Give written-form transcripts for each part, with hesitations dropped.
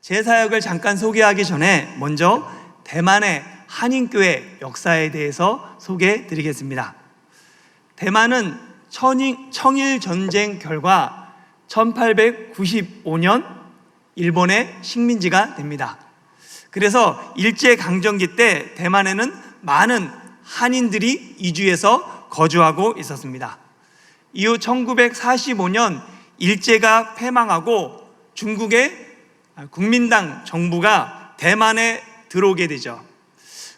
제 사역을 잠깐 소개하기 전에 먼저 대만의 한인교회 역사에 대해서 소개해 드리겠습니다. 대만은 청일전쟁 결과 1895년 일본의 식민지가 됩니다. 그래서 일제강점기 때 대만에는 많은 한인들이 이주해서 거주하고 있었습니다. 이후 1945년 일제가 패망하고 중국의 국민당 정부가 대만에 들어오게 되죠.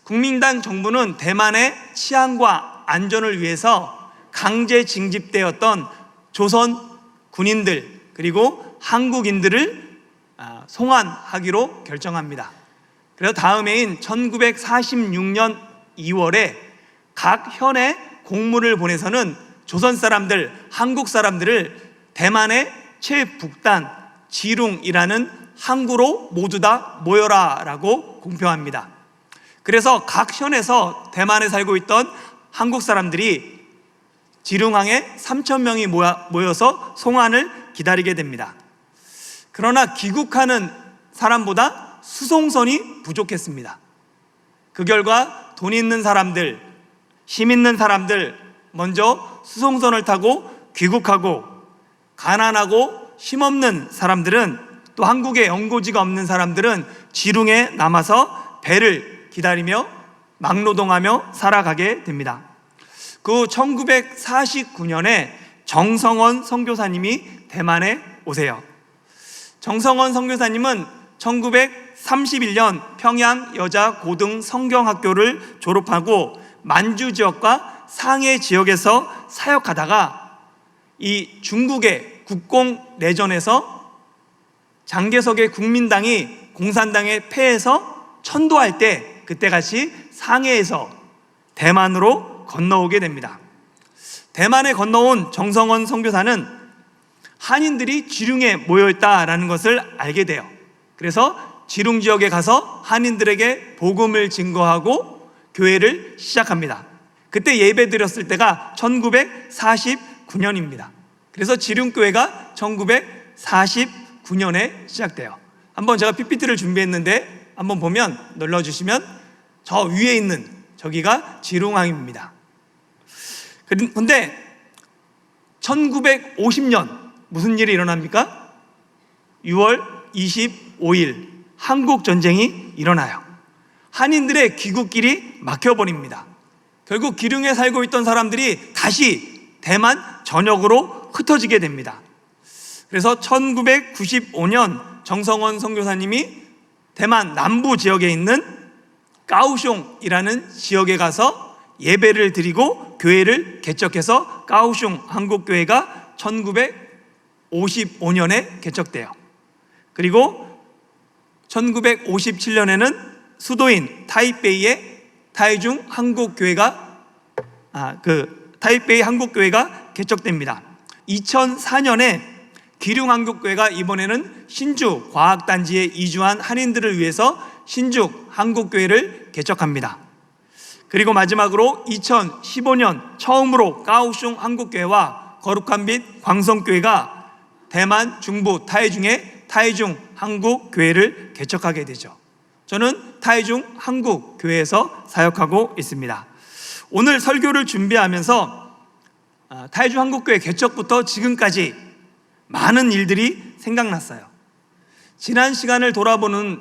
국민당 정부는 대만의 치안과 안전을 위해서 강제 징집되었던 조선 군인들 그리고 한국인들을 송환하기로 결정합니다. 그래서 다음 해인 1946년 2월에 각 현에 공무를 보내서는 조선 사람들, 한국 사람들을 대만의 최북단 지룽이라는 항구로 모두 다 모여라 라고 공표합니다. 그래서 각 현에서 대만에 살고 있던 한국 사람들이 지룽항에 3,000명이 모여서 송환을 기다리게 됩니다. 그러나 귀국하는 사람보다 수송선이 부족했습니다. 그 결과 돈 있는 사람들, 힘 있는 사람들 먼저 수송선을 타고 귀국하고, 가난하고 힘없는 사람들은, 또 한국에 연고지가 없는 사람들은 지룽에 남아서 배를 기다리며 막노동하며 살아가게 됩니다. 그 1949년에 정성원 선교사님이 대만에 오세요. 정성원 선교사님은 1931년 평양 여자고등 성경학교를 졸업하고 만주 지역과 상해 지역에서 사역하다가 이 중국의 국공 내전에서 장개석의 국민당이 공산당에 패해서 천도할 때 그때 같이 상해에서 대만으로 건너오게 됩니다. 대만에 건너온 정성원 선교사는 한인들이 지룽에 모여있다라는 것을 알게 돼요. 그래서 지룽 지역에 가서 한인들에게 복음을 증거하고 교회를 시작합니다. 그때 예배 드렸을 때가 1949년입니다. 그래서 지룽교회가 1949년에 시작돼요. 한번 제가 PPT를 준비했는데 한번 보면 눌러주시면 저 위에 있는 저기가 지룽항입니다. 그런데 1950년 무슨 일이 일어납니까? 6월 25일 한국전쟁이 일어나요. 한인들의 귀국길이 막혀버립니다. 결국 기륭에 살고 있던 사람들이 다시 대만 전역으로 흩어지게 됩니다. 그래서 1995년 정성원 선교사님이 대만 남부 지역에 있는 까오숑이라는 지역에 가서 예배를 드리고 교회를 개척해서 까오숑 한국교회가 1955년에 개척돼요. 그리고 1957년에는 수도인 타이베이의 타이중 한국교회가 타이베이 한국교회가 개척됩니다. 2004년에 기륭 한국교회가 이번에는 신주 과학단지에 이주한 한인들을 위해서 신주 한국교회를 개척합니다. 그리고 마지막으로 2015년 처음으로 까오숑 한국교회와 거룩한 빛 광성교회가 대만 중부 타이중의 타이중 한국교회를 개척하게 되죠. 저는 타이중 한국교회에서 사역하고 있습니다. 오늘 설교를 준비하면서 타이중 한국교회 개척부터 지금까지 많은 일들이 생각났어요. 지난 시간을 돌아보는,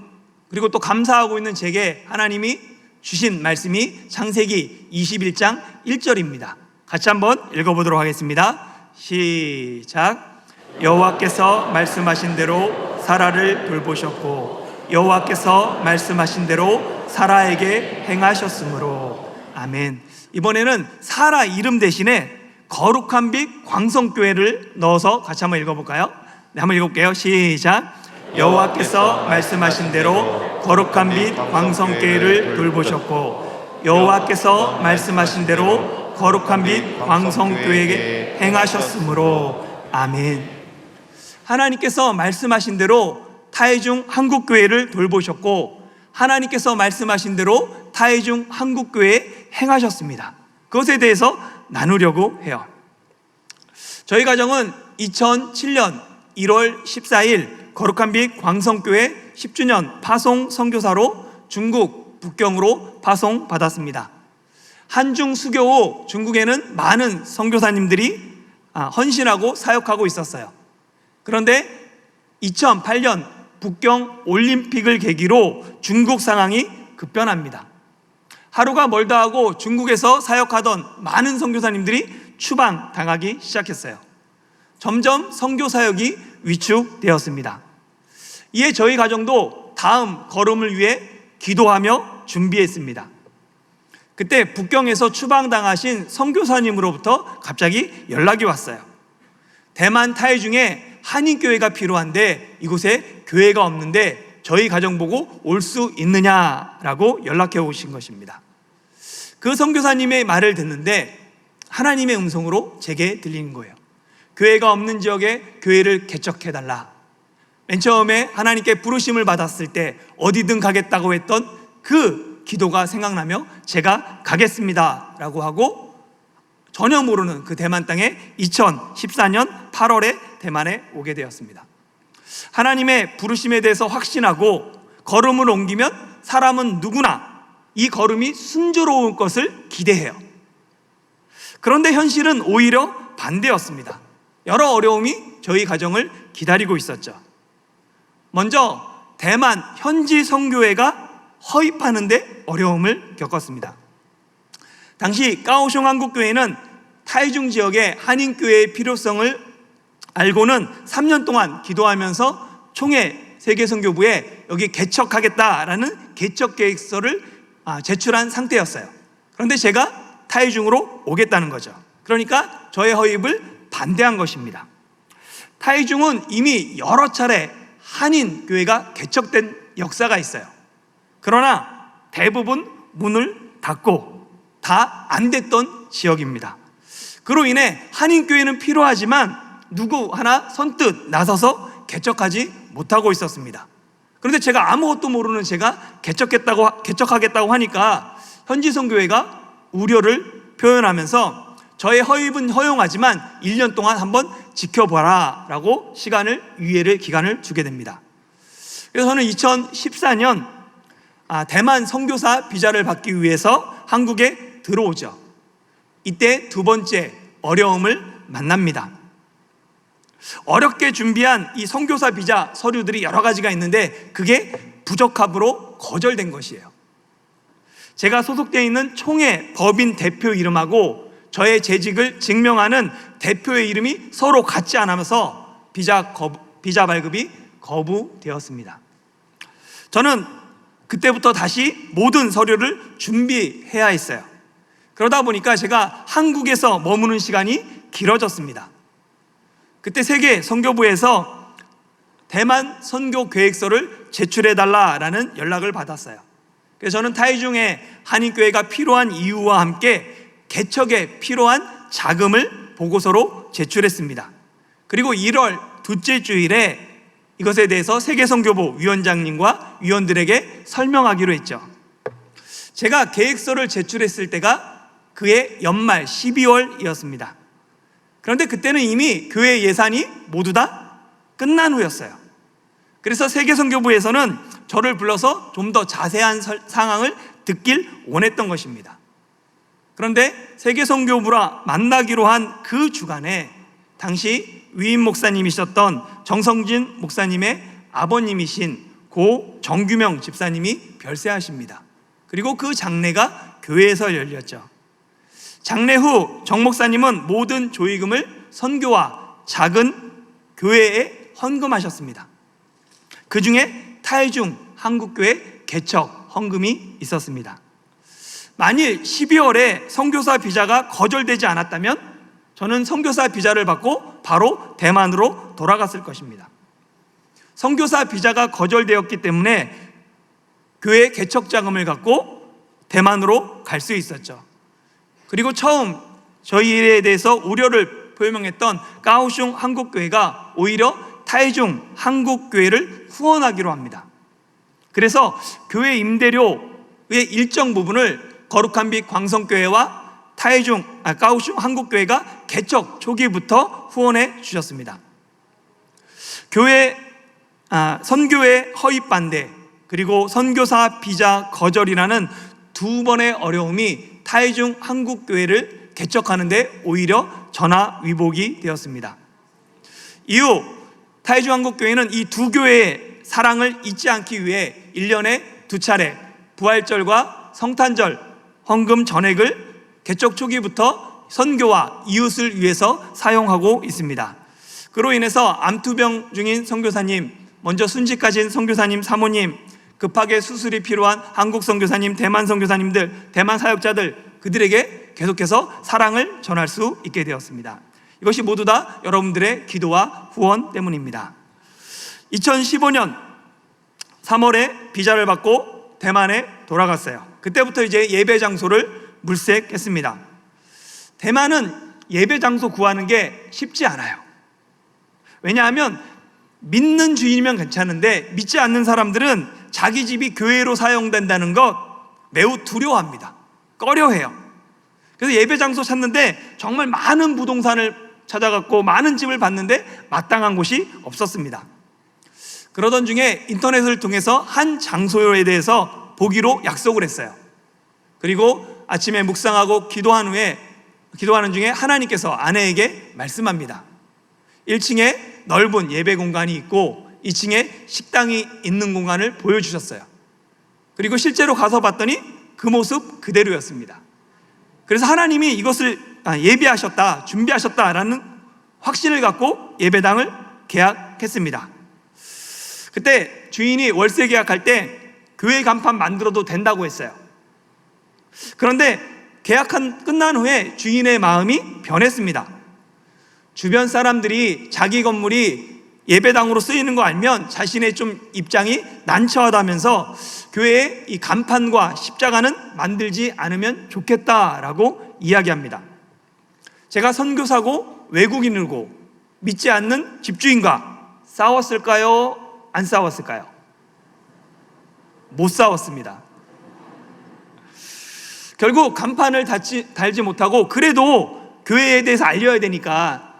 그리고 또 감사하고 있는 제게 하나님이 주신 말씀이 창세기 21장 1절입니다. 같이 한번 읽어보도록 하겠습니다. 시작. 여호와께서 말씀하신 대로 사라를 돌보셨고 여호와께서 말씀하신 대로 사라에게 행하셨으므로. 아멘. 이번에는 사라 이름 대신에 거룩한 빛 광성교회를 넣어서 같이 한번 읽어볼까요? 네, 한번 읽어볼게요. 시작. 여호와께서 말씀하신 대로 거룩한 빛 광성교회를 돌보셨고 여호와께서 말씀하신 대로 거룩한 빛 광성교회에게 행하셨으므로. 아멘. 하나님께서 말씀하신 대로 타이중 한국교회를 돌보셨고 하나님께서 말씀하신 대로 타이중 한국교회에 행하셨습니다. 그것에 대해서 나누려고 해요. 저희 가정은 2007년 1월 14일 거룩한 빛 광성교회 10주년 파송 선교사로 중국 북경으로 파송받았습니다. 한중 수교 후 중국에는 많은 선교사님들이 헌신하고 사역하고 있었어요. 그런데 2008년 북경 올림픽을 계기로 중국 상황이 급변합니다. 하루가 멀다 하고 중국에서 사역하던 많은 선교사님들이 추방당하기 시작했어요. 점점 선교 사역이 위축되었습니다. 이에 저희 가정도 다음 걸음을 위해 기도하며 준비했습니다. 그때 북경에서 추방당하신 선교사님으로부터 갑자기 연락이 왔어요. 대만 타이중에 한인교회가 필요한데 이곳에 교회가 없는데 저희 가정 보고 올 수 있느냐라고 연락해 오신 것입니다. 그 선교사님의 말을 듣는데 하나님의 음성으로 제게 들리는 거예요. 교회가 없는 지역에 교회를 개척해달라. 맨 처음에 하나님께 부르심을 받았을 때 어디든 가겠다고 했던 그 기도가 생각나며 제가 가겠습니다 라고 하고 전혀 모르는 그 대만 땅에 2014년 8월에 대만에 오게 되었습니다. 하나님의 부르심에 대해서 확신하고 걸음을 옮기면 사람은 누구나 이 걸음이 순조로운 것을 기대해요. 그런데 현실은 오히려 반대였습니다. 여러 어려움이 저희 가정을 기다리고 있었죠. 먼저 대만 현지 선교회가 허입하는데 어려움을 겪었습니다. 당시 까오슝 한국교회는 타이중 지역의 한인교회의 필요성을 알고는 3년 동안 기도하면서 총회 세계선교부에 여기 개척하겠다라는 개척계획서를 제출한 상태였어요. 그런데 제가 타이중으로 오겠다는 거죠. 그러니까 저의 허입을 반대한 것입니다. 타이중은 이미 여러 차례 한인교회가 개척된 역사가 있어요. 그러나 대부분 문을 닫고 다 안 됐던 지역입니다. 그로 인해 한인교회는 필요하지만 누구 하나 선뜻 나서서 개척하지 못하고 있었습니다. 그런데 제가 아무것도 모르는 제가 개척하겠다고 하니까 현지 선교회가 우려를 표현하면서 저의 허입은 허용하지만 1년 동안 한번 지켜봐라 라고 기간을 주게 됩니다. 그래서 저는 2014년 대만 선교사 비자를 받기 위해서 한국에 들어오죠. 이때 두 번째 어려움을 만납니다. 어렵게 준비한 이 선교사 비자 서류들이 여러 가지가 있는데 그게 부적합으로 거절된 것이에요. 제가 소속되어 있는 총회 법인 대표 이름하고 저의 재직을 증명하는 대표의 이름이 서로 같지 않아서 비자 발급이 거부되었습니다. 저는 그때부터 다시 모든 서류를 준비해야 했어요. 그러다 보니까 제가 한국에서 머무는 시간이 길어졌습니다. 그때 세계 선교부에서 대만 선교 계획서를 제출해달라라는 연락을 받았어요. 그래서 저는 타이중에 한인교회가 필요한 이유와 함께 개척에 필요한 자금을 보고서로 제출했습니다. 그리고 1월 둘째 주일에 이것에 대해서 세계선교부 위원장님과 위원들에게 설명하기로 했죠. 제가 계획서를 제출했을 때가 그해 연말 12월이었습니다. 그런데 그때는 이미 교회 예산이 모두 다 끝난 후였어요. 그래서 세계선교부에서는 저를 불러서 좀 더 자세한 상황을 듣길 원했던 것입니다. 그런데 세계선교부라 만나기로 한 그 주간에 당시 위임 목사님이셨던 정성진 목사님의 아버님이신 고 정규명 집사님이 별세하십니다. 그리고 그 장례가 교회에서 열렸죠. 장례 후 정 목사님은 모든 조의금을 선교와 작은 교회에 헌금하셨습니다. 그 중에 타이중 한국교회 개척 헌금이 있었습니다. 만일 12월에 선교사 비자가 거절되지 않았다면 저는 선교사 비자를 받고 바로 대만으로 돌아갔을 것입니다. 선교사 비자가 거절되었기 때문에 교회 개척 자금을 갖고 대만으로 갈 수 있었죠. 그리고 처음 저희에 대해서 우려를 표명했던 까오슝 한국교회가 오히려 타이중 한국교회를 후원하기로 합니다. 그래서 교회 임대료의 일정 부분을 거룩한 빛 광성교회와 까오슝 한국교회가 개척 초기부터 후원해 주셨습니다. 교회 선교의 허위 반대, 그리고 선교사 비자 거절이라는 두 번의 어려움이 타이중 한국교회를 개척하는 데 오히려 전화위복이 되었습니다. 이후 타이중 한국교회는 이 두 교회의 사랑을 잊지 않기 위해 1년에 2차례 부활절과 성탄절 헌금 전액을 개척 초기부터 선교와 이웃을 위해서 사용하고 있습니다. 그로 인해서 암투병 중인 선교사님, 먼저 순직 가신 선교사님, 사모님, 급하게 수술이 필요한 한국 선교사님, 대만 선교사님들, 대만 사역자들, 그들에게 계속해서 사랑을 전할 수 있게 되었습니다. 이것이 모두 다 여러분들의 기도와 후원 때문입니다. 2015년 3월에 비자를 받고 대만에 돌아갔어요. 그때부터 이제 예배 장소를 물색했습니다. 대만은 예배 장소 구하는 게 쉽지 않아요. 왜냐하면 믿는 주인이면 괜찮은데 믿지 않는 사람들은 자기 집이 교회로 사용된다는 것 매우 두려워합니다. 꺼려해요. 그래서 예배 장소 찾는데 정말 많은 부동산을 찾아갔고 많은 집을 봤는데 마땅한 곳이 없었습니다. 그러던 중에 인터넷을 통해서 한 장소에 대해서 보기로 약속을 했어요. 그리고 아침에 묵상하고 기도하는 중에 하나님께서 아내에게 말씀합니다. 1층에 넓은 예배 공간이 있고 2층에 식당이 있는 공간을 보여주셨어요. 그리고 실제로 가서 봤더니 그 모습 그대로였습니다. 그래서 하나님이 이것을 예비하셨다, 준비하셨다라는 확신을 갖고 예배당을 계약했습니다. 그때 주인이 월세 계약할 때 교회 간판 만들어도 된다고 했어요. 그런데 끝난 후에 주인의 마음이 변했습니다. 주변 사람들이 자기 건물이 예배당으로 쓰이는 거 알면 자신의 좀 입장이 난처하다면서 교회에 이 간판과 십자가는 만들지 않으면 좋겠다라고 이야기합니다. 제가 선교사고 외국인이고 믿지 않는 집주인과 싸웠을까요? 안 싸웠을까요? 못 싸웠습니다. 결국 간판을 달지 못하고 그래도 교회에 대해서 알려야 되니까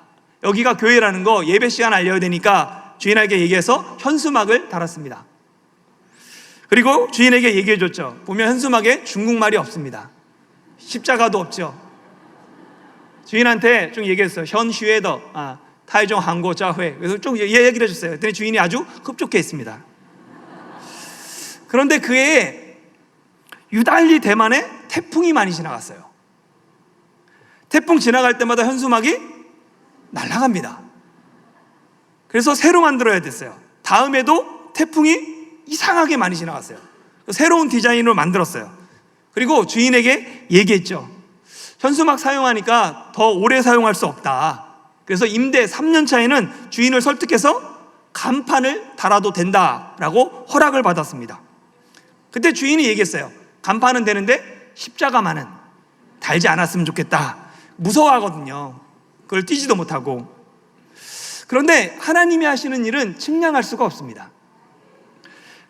여기가 교회라는 거 예배 시간 알려야 되니까 주인에게 얘기해서 현수막을 달았습니다. 그리고 주인에게 얘기해 줬죠. 보면 현수막에 중국말이 없습니다. 십자가도 없죠. 주인한테 좀 얘기했어요. 현슈에더 타이종 한국자회. 그래서 좀 얘기를 해줬어요. 그랬더니 주인이 아주 흡족해 했습니다. 그런데 그 해에 유달리 대만에 태풍이 많이 지나갔어요. 태풍 지나갈 때마다 현수막이 날아갑니다. 그래서 새로 만들어야 됐어요. 다음에도 태풍이 이상하게 많이 지나갔어요. 새로운 디자인으로 만들었어요. 그리고 주인에게 얘기했죠. 현수막 사용하니까 더 오래 사용할 수 없다. 그래서 임대 3년 차에는 주인을 설득해서 간판을 달아도 된다라고 허락을 받았습니다. 그때 주인이 얘기했어요. 간판은 되는데 십자가만은 달지 않았으면 좋겠다. 무서워하거든요. 그걸 띄지도 못하고. 그런데 하나님이 하시는 일은 측량할 수가 없습니다.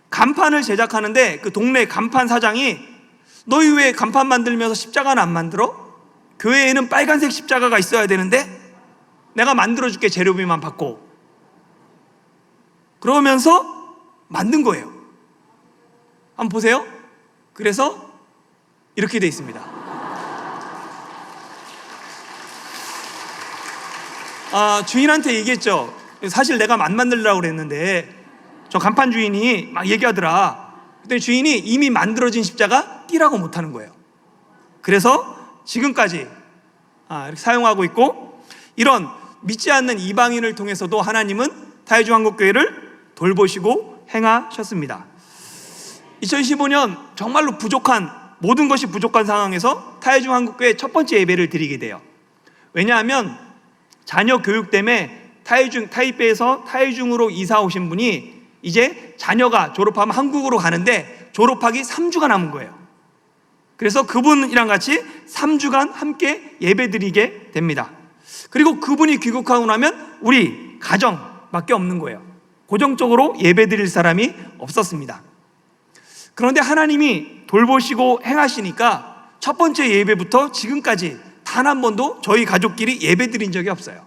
간판을 제작하는데 그 동네 간판 사장이 너희 왜 간판 만들면서 십자가는 안 만들어? 교회에는 빨간색 십자가가 있어야 되는데 내가 만들어줄게, 재료비만 받고. 그러면서 만든 거예요. 한번 보세요. 그래서 이렇게 돼 있습니다. 주인한테 얘기했죠. 사실 내가 안 만들려고 그랬는데 저 간판 주인이 막 얘기하더라. 그때 주인이 이미 만들어진 십자가 띄라고 못하는 거예요. 그래서 지금까지 이렇게 사용하고 있고, 이런 믿지 않는 이방인을 통해서도 하나님은 타이중 한국교회를 돌보시고 행하셨습니다. 2015년 정말로 모든 것이 부족한 상황에서 타이중 한국교회 첫 번째 예배를 드리게 돼요. 왜냐하면 자녀 교육 때문에 타이베이에서 타이중으로 이사 오신 분이 이제 자녀가 졸업하면 한국으로 가는데 졸업하기 3주가 남은 거예요. 그래서 그분이랑 같이 3주간 함께 예배 드리게 됩니다. 그리고 그분이 귀국하고 나면 우리 가정밖에 없는 거예요. 고정적으로 예배 드릴 사람이 없었습니다. 그런데 하나님이 돌보시고 행하시니까 첫 번째 예배부터 지금까지 단 한 번도 저희 가족끼리 예배 드린 적이 없어요.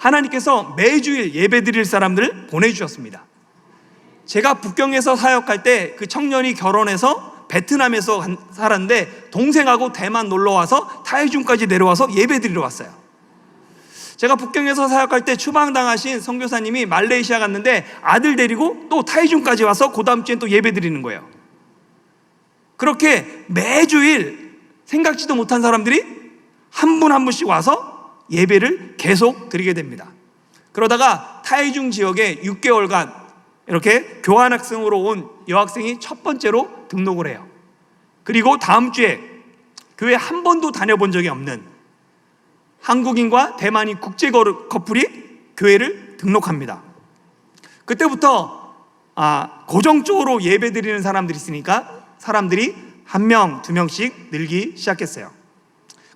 하나님께서 매주일 예배드릴 사람들을 보내주셨습니다. 제가 북경에서 사역할 때 그 청년이 결혼해서 베트남에서 살았는데 동생하고 대만 놀러와서 타이중까지 내려와서 예배드리러 왔어요. 제가 북경에서 사역할 때 추방당하신 선교사님이 말레이시아 갔는데 아들 데리고 또 타이중까지 와서 그 다음 주엔 또 예배드리는 거예요. 그렇게 매주일 생각지도 못한 사람들이 한 분 한 분씩 와서 예배를 계속 드리게 됩니다. 그러다가 타이중 지역에 6개월간 이렇게 교환학생으로 온 여학생이 첫 번째로 등록을 해요. 그리고 다음 주에 교회 한 번도 다녀본 적이 없는 한국인과 대만인 국제 커플이 교회를 등록합니다. 그때부터 고정적으로 예배 드리는 사람들이 있으니까 사람들이 한 명, 두 명씩 늘기 시작했어요.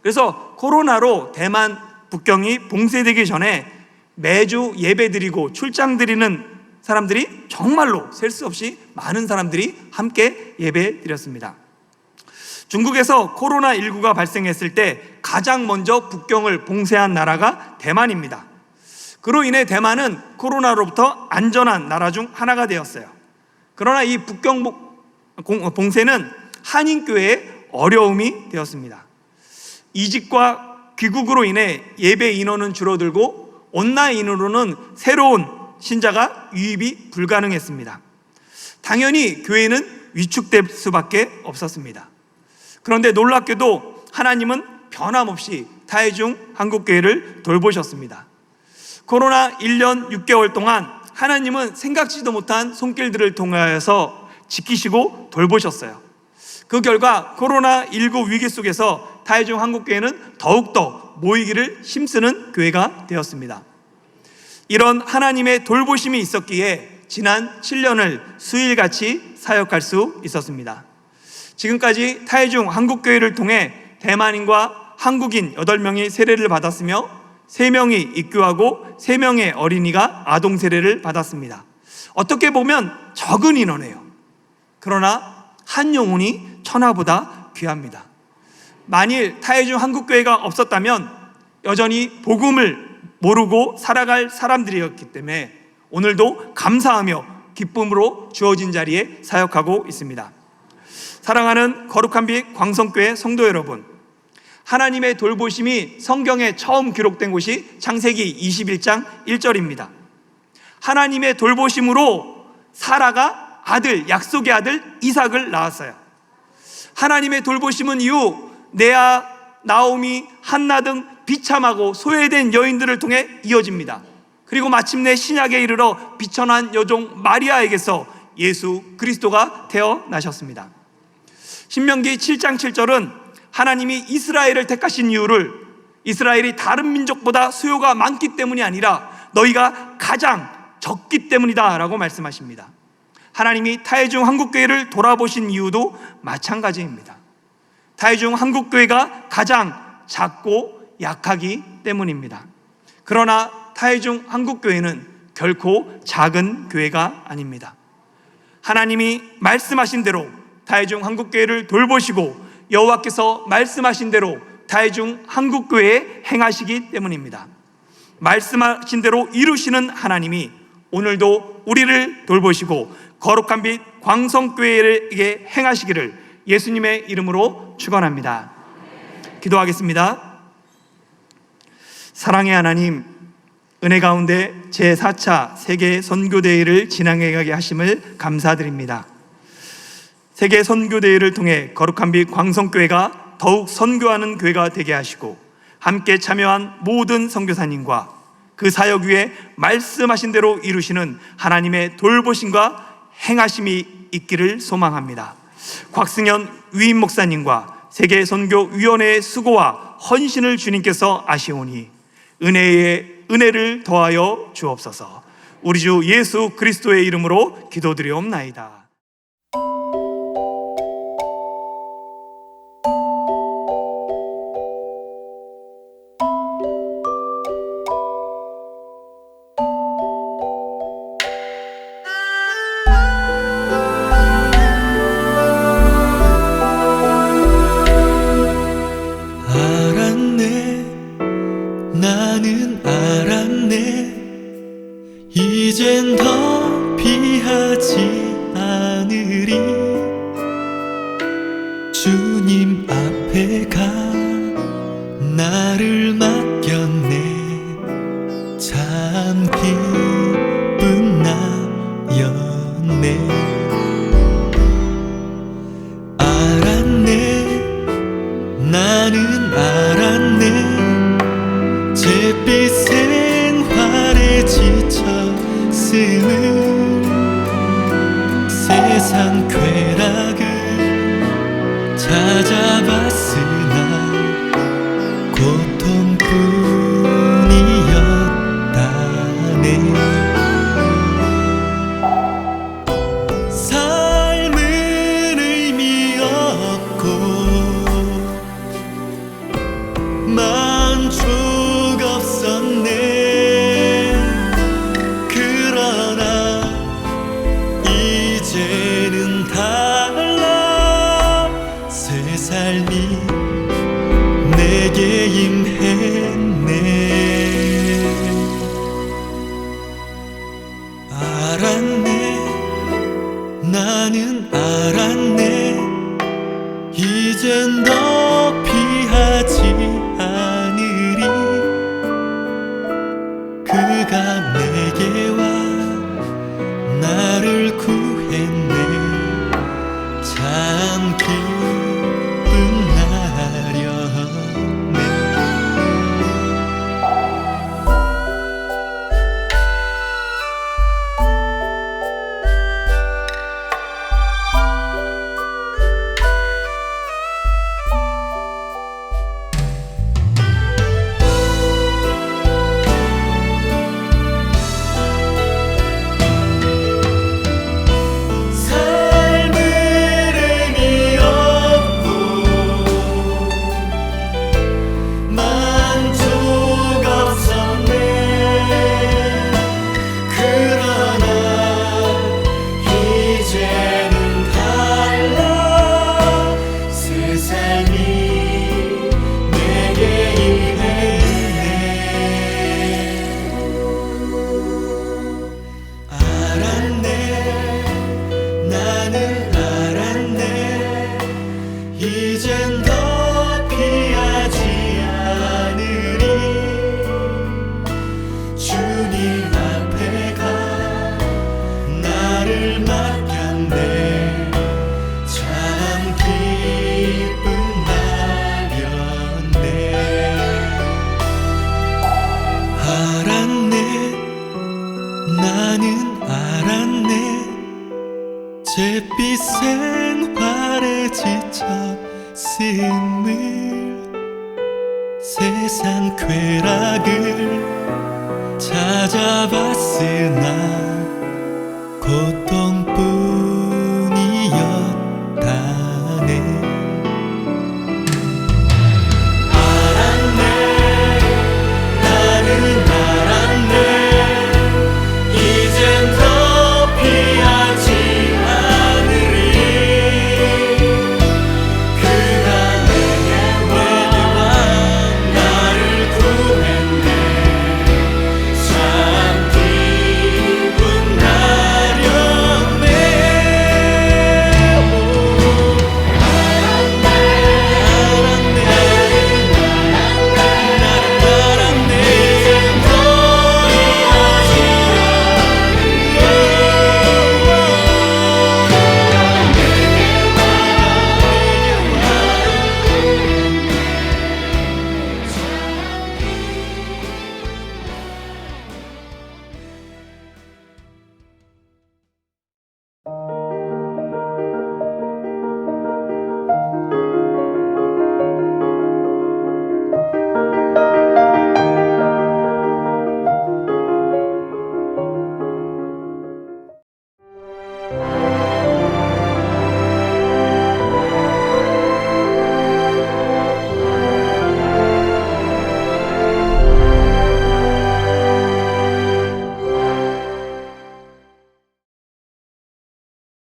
그래서 코로나로 대만 북경이 봉쇄되기 전에 매주 예배 드리고 출장 드리는 사람들이 정말로 셀 수 없이 많은 사람들이 함께 예배 드렸습니다. 중국에서 코로나19가 발생했을 때 가장 먼저 북경을 봉쇄한 나라가 대만입니다. 그로 인해 대만은 코로나로부터 안전한 나라 중 하나가 되었어요. 그러나 이 북경 봉쇄는 한인교회에 어려움이 되었습니다. 이직과 귀국으로 인해 예배 인원은 줄어들고 온라인으로는 새로운 신자가 유입이 불가능했습니다. 당연히 교회는 위축될 수밖에 없었습니다. 그런데 놀랍게도 하나님은 변함없이 타이중 한국교회를 돌보셨습니다. 코로나 1년 6개월 동안 하나님은 생각지도 못한 손길들을 통하여서 지키시고 돌보셨어요. 그 결과 코로나19 위기 속에서 타이중 한국교회는 더욱더 모이기를 힘쓰는 교회가 되었습니다. 이런 하나님의 돌보심이 있었기에 지난 7년을 수일같이 사역할 수 있었습니다. 지금까지 타이중 한국교회를 통해 대만인과 한국인 8명이 세례를 받았으며 3명이 입교하고 3명의 어린이가 아동 세례를 받았습니다. 어떻게 보면 적은 인원이에요. 그러나 한 영혼이 천하보다 귀합니다. 만일 타이중 한국교회가 없었다면 여전히 복음을 모르고 살아갈 사람들이었기 때문에 오늘도 감사하며 기쁨으로 주어진 자리에 사역하고 있습니다. 사랑하는 거룩한 빛 광성교회 성도 여러분, 하나님의 돌보심이 성경에 처음 기록된 곳이 창세기 21장 1절입니다. 하나님의 돌보심으로 사라가 약속의 아들 이삭을 낳았어요. 하나님의 돌보심은 이후 레아, 나오미, 한나 등 비참하고 소외된 여인들을 통해 이어집니다. 그리고 마침내 신약에 이르러 비천한 여종 마리아에게서 예수 그리스도가 태어나셨습니다. 신명기 7장 7절은 하나님이 이스라엘을 택하신 이유를 이스라엘이 다른 민족보다 수요가 많기 때문이 아니라 너희가 가장 적기 때문이다 라고 말씀하십니다. 하나님이 타이중 한국교회를 돌아보신 이유도 마찬가지입니다. 타이중 한국교회가 가장 작고 약하기 때문입니다. 그러나 타이중 한국교회는 결코 작은 교회가 아닙니다. 하나님이 말씀하신 대로 타이중 한국교회를 돌보시고 여호와께서 말씀하신 대로 타이중 한국교회에 행하시기 때문입니다. 말씀하신 대로 이루시는 하나님이 오늘도 우리를 돌보시고 거룩한 빛 광성교회에게 행하시기를 예수님의 이름으로 축원합니다. 기도하겠습니다. 사랑의 하나님, 은혜 가운데 제4차 세계 선교대회를 진행하게 하심을 감사드립니다. 세계 선교대회를 통해 거룩한 빛 광성교회가 더욱 선교하는 교회가 되게 하시고 함께 참여한 모든 선교사님과 그 사역 위에 말씀하신 대로 이루시는 하나님의 돌보심과 행하심이 있기를 소망합니다. 곽승현 위임 목사님과 세계 선교위원회의 수고와 헌신을 주님께서 아시오니 은혜를 더하여 주옵소서. 우리 주 예수 그리스도의 이름으로 기도드리옵나이다. 나는 알았네 나는 알았네. 잿빛 생활에 지쳤음을, 세상 쾌락을 찾아봤으나 고통뿐이었다네. 삶은 의미 없고 만족 없었네. 그러나 이제는 달라. 새 삶이 내게 임했네. 알았네. 나는 알았네. 이젠 더 피하지 않으리. 그가 내게 와 나를 구했네. 참 기쁜 날이었네. 이젠 더 피하지 않으리. 주님 앞에 가 나를 맡겼네. 참 기쁜 날이었네. 알았네. 나는 알았네. 잿빛 생활에 지쳤음을, 세상 쾌락을 찾아봤으나 고통